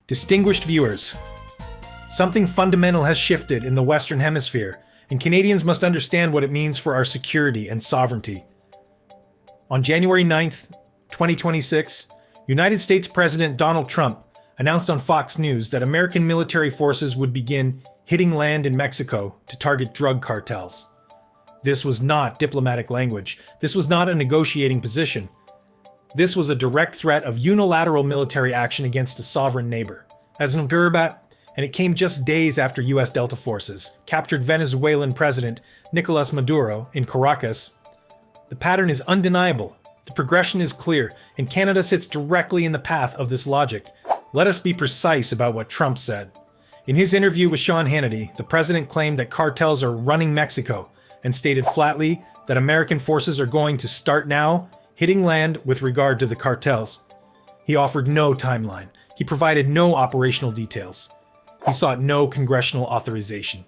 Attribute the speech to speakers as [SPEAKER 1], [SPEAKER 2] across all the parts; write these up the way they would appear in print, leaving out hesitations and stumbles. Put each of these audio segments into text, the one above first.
[SPEAKER 1] Distinguished viewers, something fundamental has shifted in the Western Hemisphere, and Canadians must understand what it means for our security and sovereignty. On January 9th, 2026, United States President Donald Trump announced on Fox News that American military forces would begin hitting land in Mexico to target drug cartels. This was not diplomatic language. This was not a negotiating position. This was a direct threat of unilateral military action against a sovereign neighbor. As an Durbat, and it came just days after U.S. Delta forces captured Venezuelan President Nicolas Maduro in Caracas. The pattern is undeniable, the progression is clear, and Canada sits directly in the path of this logic. Let us be precise about what Trump said. In his interview with Sean Hannity, the president claimed that cartels are running Mexico and stated flatly that American forces are going to start now hitting land with regard to the cartels. He offered no timeline. He provided no operational details. He sought no congressional authorization.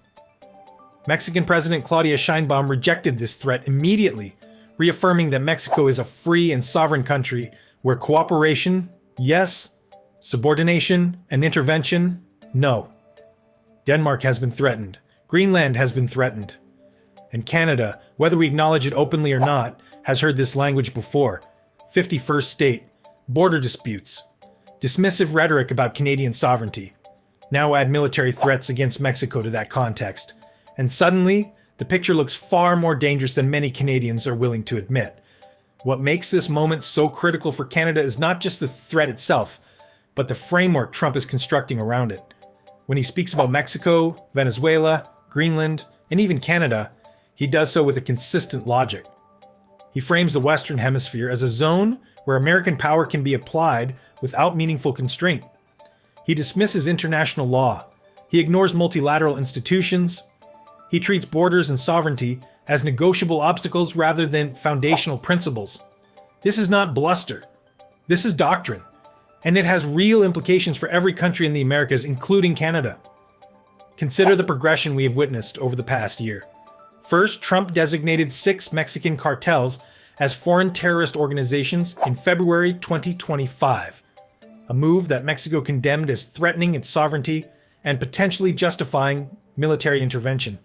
[SPEAKER 1] Mexican President Claudia Sheinbaum rejected this threat immediately, reaffirming that Mexico is a free and sovereign country where cooperation, yes, subordination and intervention, no. Denmark has been threatened. Greenland has been threatened. And Canada, whether we acknowledge it openly or not, has heard this language before. 51st state, border disputes, dismissive rhetoric about Canadian sovereignty. Now add military threats against Mexico to that context. And suddenly, the picture looks far more dangerous than many Canadians are willing to admit. What makes this moment so critical for Canada is not just the threat itself, but the framework Trump is constructing around it. When he speaks about Mexico, Venezuela, Greenland, and even Canada, he does so with a consistent logic. He frames the Western Hemisphere as a zone where American power can be applied without meaningful constraint. He dismisses international law. He ignores multilateral institutions. He treats borders and sovereignty as negotiable obstacles rather than foundational principles. This is not bluster. This is doctrine. And it has real implications for every country in the Americas, including Canada. Consider the progression we have witnessed over the past year. First, Trump designated 6 Mexican cartels as foreign terrorist organizations in February 2025, a move that Mexico condemned as threatening its sovereignty and potentially justifying military intervention.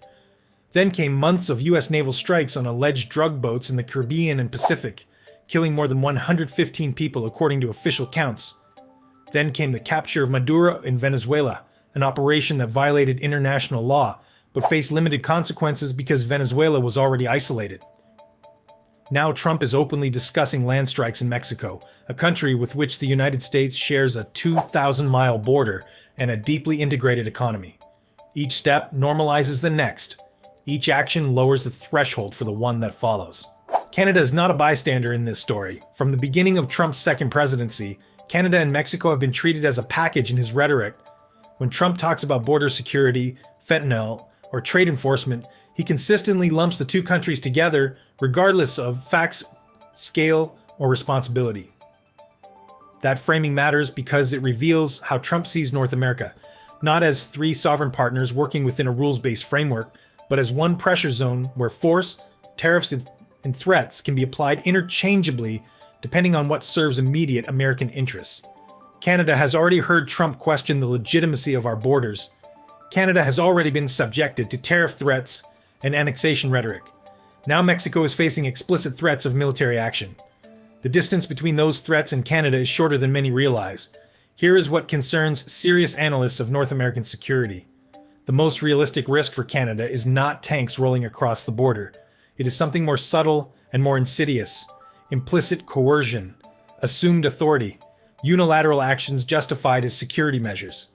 [SPEAKER 1] Then came months of U.S. naval strikes on alleged drug boats in the Caribbean and Pacific, killing more than 115 people according to official counts. Then came the capture of Maduro in Venezuela, an operation that violated international law, but faced limited consequences because Venezuela was already isolated. Now Trump is openly discussing land strikes in Mexico, a country with which the United States shares a 2,000-mile border and a deeply integrated economy. Each step normalizes the next. Each action lowers the threshold for the one that follows. Canada is not a bystander in this story. From the beginning of Trump's second presidency, Canada and Mexico have been treated as a package in his rhetoric. When Trump talks about border security, fentanyl, or trade enforcement, he consistently lumps the two countries together regardless of facts, scale, or responsibility. That framing matters because it reveals how Trump sees North America, not as 3 sovereign partners working within a rules-based framework, but as one pressure zone where force, tariffs, and threats can be applied interchangeably depending on what serves immediate American interests. Canada has already heard Trump question the legitimacy of our borders. Canada has already been subjected to tariff threats and annexation rhetoric. Now Mexico is facing explicit threats of military action. The distance between those threats and Canada is shorter than many realize. Here is what concerns serious analysts of North American security. The most realistic risk for Canada is not tanks rolling across the border. It is something more subtle and more insidious. Implicit coercion, assumed authority, unilateral actions justified as security measures.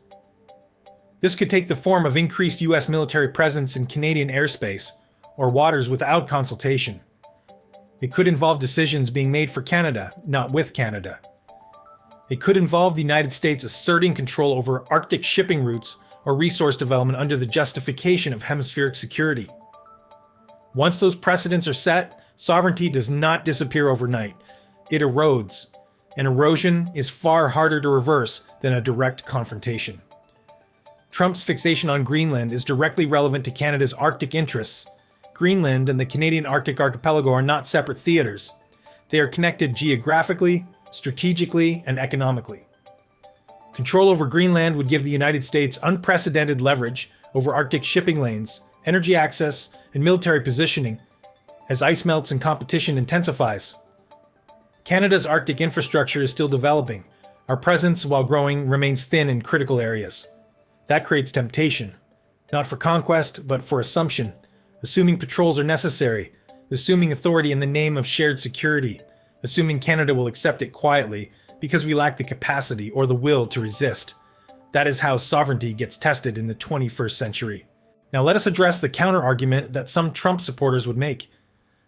[SPEAKER 1] This could take the form of increased U.S. military presence in Canadian airspace or waters without consultation. It could involve decisions being made for Canada, not with Canada. It could involve the United States asserting control over Arctic shipping routes or resource development under the justification of hemispheric security. Once those precedents are set, sovereignty does not disappear overnight. It erodes, and erosion is far harder to reverse than a direct confrontation. Trump's fixation on Greenland is directly relevant to Canada's Arctic interests. Greenland and the Canadian Arctic archipelago are not separate theaters. They are connected geographically, strategically, and economically. Control over Greenland would give the United States unprecedented leverage over Arctic shipping lanes, energy access, and military positioning as ice melts and competition intensifies. Canada's Arctic infrastructure is still developing. Our presence, while growing, remains thin in critical areas. That creates temptation, not for conquest, but for assumption, assuming patrols are necessary, assuming authority in the name of shared security, assuming Canada will accept it quietly because we lack the capacity or the will to resist. That is how sovereignty gets tested in the 21st century. Now let us address the counter-argument that some Trump supporters would make.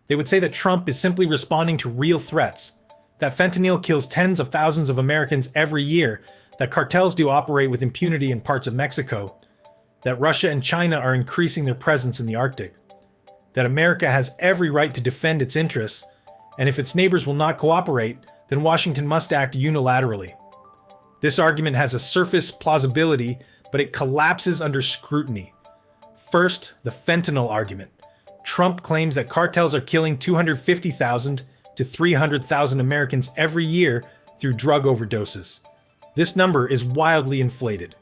[SPEAKER 1] They would say that Trump is simply responding to real threats, that fentanyl kills tens of thousands of Americans every year, that cartels do operate with impunity in parts of Mexico, that Russia and China are increasing their presence in the Arctic, that America has every right to defend its interests, and if its neighbors will not cooperate, then Washington must act unilaterally. This argument has a surface plausibility, but it collapses under scrutiny. First, the fentanyl argument. Trump claims that cartels are killing 250,000 to 300,000 Americans every year through drug overdoses. This number is wildly inflated.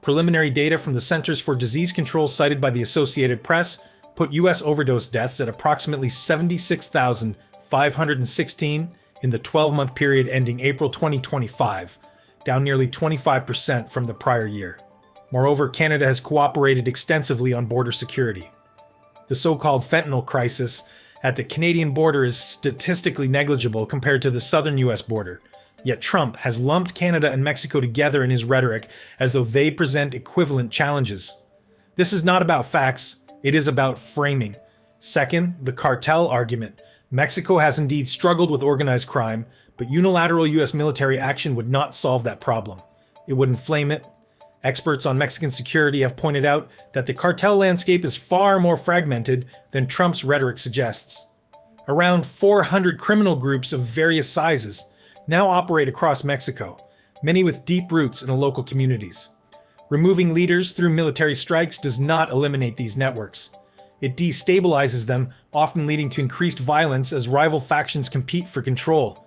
[SPEAKER 1] Preliminary data from the Centers for Disease Control cited by the Associated Press put U.S. overdose deaths at approximately 76,516 in the 12-month period ending April 2025, down nearly 25% from the prior year. Moreover, Canada has cooperated extensively on border security. The so-called fentanyl crisis at the Canadian border is statistically negligible compared to the southern U.S. border, yet Trump has lumped Canada and Mexico together in his rhetoric as though they present equivalent challenges. This is not about facts, it is about framing. Second, the cartel argument. Mexico has indeed struggled with organized crime, but unilateral U.S. military action would not solve that problem. It would inflame it. Experts on Mexican security have pointed out that the cartel landscape is far more fragmented than Trump's rhetoric suggests. Around 400 criminal groups of various sizes now operate across Mexico, many with deep roots in the local communities. Removing leaders through military strikes does not eliminate these networks. It destabilizes them, often leading to increased violence as rival factions compete for control.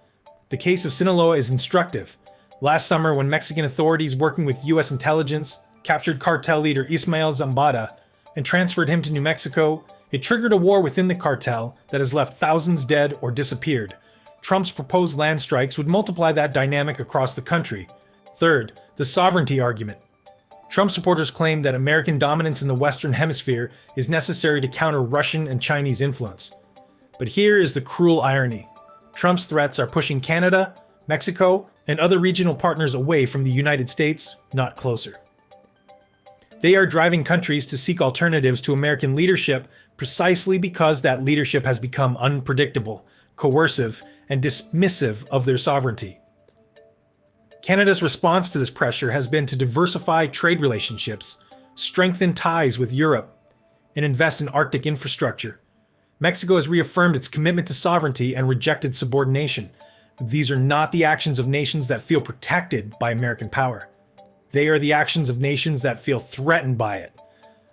[SPEAKER 1] The case of Sinaloa is instructive. Last summer, when Mexican authorities working with U.S. intelligence captured cartel leader Ismael Zambada and transferred him to New Mexico, it triggered a war within the cartel that has left thousands dead or disappeared. Trump's proposed land strikes would multiply that dynamic across the country. Third, the sovereignty argument. Trump supporters claim that American dominance in the Western Hemisphere is necessary to counter Russian and Chinese influence. But here is the cruel irony. Trump's threats are pushing Canada, Mexico, and other regional partners away from the United States, not closer. They are driving countries to seek alternatives to American leadership precisely because that leadership has become unpredictable, coercive, and dismissive of their sovereignty. Canada's response to this pressure has been to diversify trade relationships, strengthen ties with Europe, and invest in Arctic infrastructure. Mexico has reaffirmed its commitment to sovereignty and rejected subordination. These are not the actions of nations that feel protected by American power. They are the actions of nations that feel threatened by it.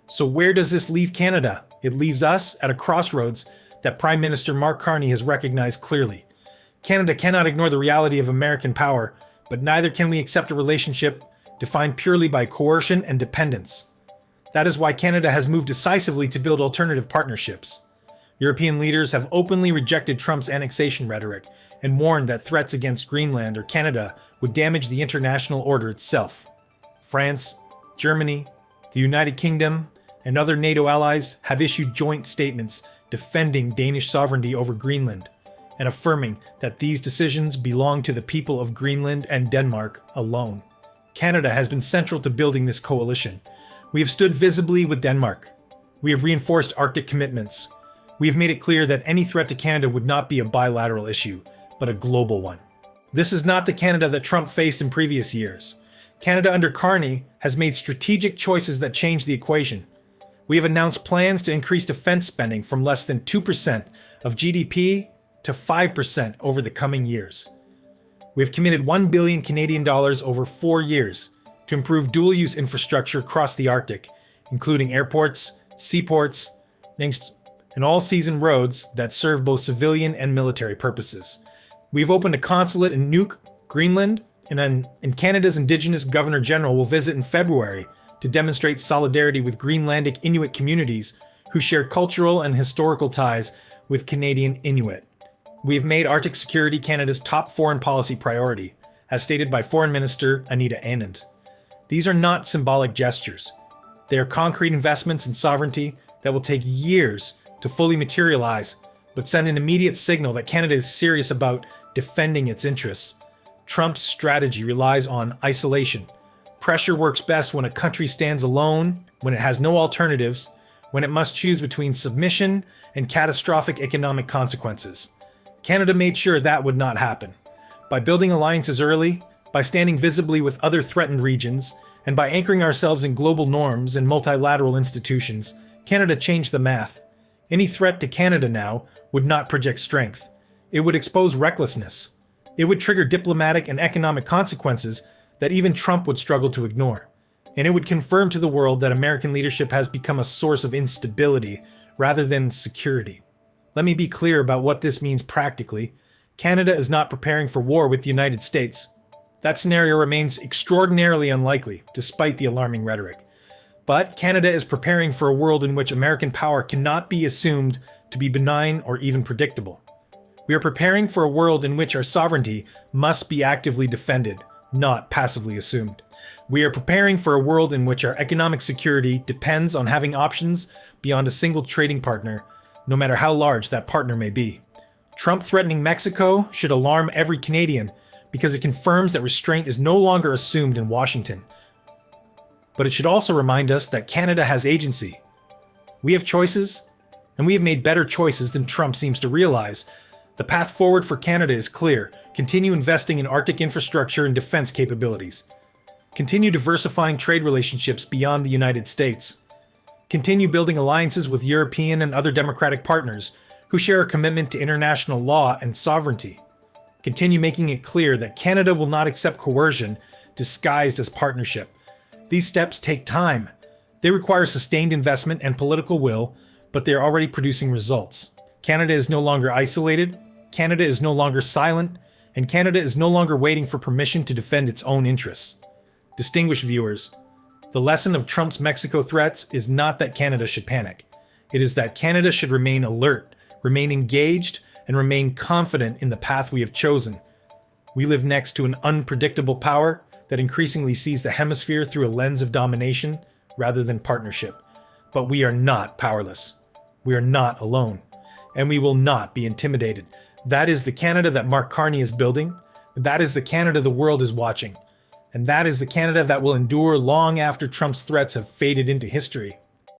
[SPEAKER 1] So where does this leave Canada? It leaves us at a crossroads that Prime Minister Mark Carney has recognized clearly. Canada cannot ignore the reality of American power, but neither can we accept a relationship defined purely by coercion and dependence. That is why Canada has moved decisively to build alternative partnerships. European leaders have openly rejected Trump's annexation rhetoric and warned that threats against Greenland or Canada would damage the international order itself. France, Germany, the United Kingdom, and other NATO allies have issued joint statements defending Danish sovereignty over Greenland and affirming that these decisions belong to the people of Greenland and Denmark alone. Canada has been central to building this coalition. We have stood visibly with Denmark. We have reinforced Arctic commitments. We have made it clear that any threat to Canada would not be a bilateral issue, but a global one. This is not the Canada that Trump faced in previous years. Canada under Carney has made strategic choices that change the equation. We have announced plans to increase defense spending from less than 2% of GDP to 5% over the coming years. We have committed 1 billion Canadian dollars over 4 years to improve dual-use infrastructure across the Arctic, including airports, seaports, and all-season roads that serve both civilian and military purposes. We've opened a consulate in Nuuk, Greenland, And Canada's Indigenous Governor-General will visit in February to demonstrate solidarity with Greenlandic Inuit communities who share cultural and historical ties with Canadian Inuit. We have made Arctic security Canada's top foreign policy priority, as stated by Foreign Minister Anita Anand. These are not symbolic gestures. They are concrete investments in sovereignty that will take years to fully materialize, but send an immediate signal that Canada is serious about defending its interests. Trump's strategy relies on isolation. Pressure works best when a country stands alone, when it has no alternatives, when it must choose between submission and catastrophic economic consequences. Canada made sure that would not happen. By building alliances early, by standing visibly with other threatened regions, and by anchoring ourselves in global norms and multilateral institutions, Canada changed the math. Any threat to Canada now would not project strength. It would expose recklessness. It would trigger diplomatic and economic consequences that even Trump would struggle to ignore. And it would confirm to the world that American leadership has become a source of instability rather than security. Let me be clear about what this means practically. Canada is not preparing for war with the United States. That scenario remains extraordinarily unlikely, despite the alarming rhetoric. But Canada is preparing for a world in which American power cannot be assumed to be benign or even predictable. We are preparing for a world in which our sovereignty must be actively defended, not passively assumed. We are preparing for a world in which our economic security depends on having options beyond a single trading partner, no matter how large that partner may be. Trump threatening Mexico should alarm every Canadian because it confirms that restraint is no longer assumed in Washington. But it should also remind us that Canada has agency. We have choices, and we have made better choices than Trump seems to realize. The path forward for Canada is clear. Continue investing in Arctic infrastructure and defense capabilities. Continue diversifying trade relationships beyond the United States. Continue building alliances with European and other democratic partners who share a commitment to international law and sovereignty. Continue making it clear that Canada will not accept coercion disguised as partnership. These steps take time. They require sustained investment and political will, but they are already producing results. Canada is no longer isolated, Canada is no longer silent, and Canada is no longer waiting for permission to defend its own interests. Distinguished viewers, the lesson of Trump's Mexico threats is not that Canada should panic. It is that Canada should remain alert, remain engaged, and remain confident in the path we have chosen. We live next to an unpredictable power that increasingly sees the hemisphere through a lens of domination rather than partnership. But we are not powerless. We are not alone. And we will not be intimidated. That is the Canada that Mark Carney is building. That is the Canada the world is watching. And that is the Canada that will endure long after Trump's threats have faded into history.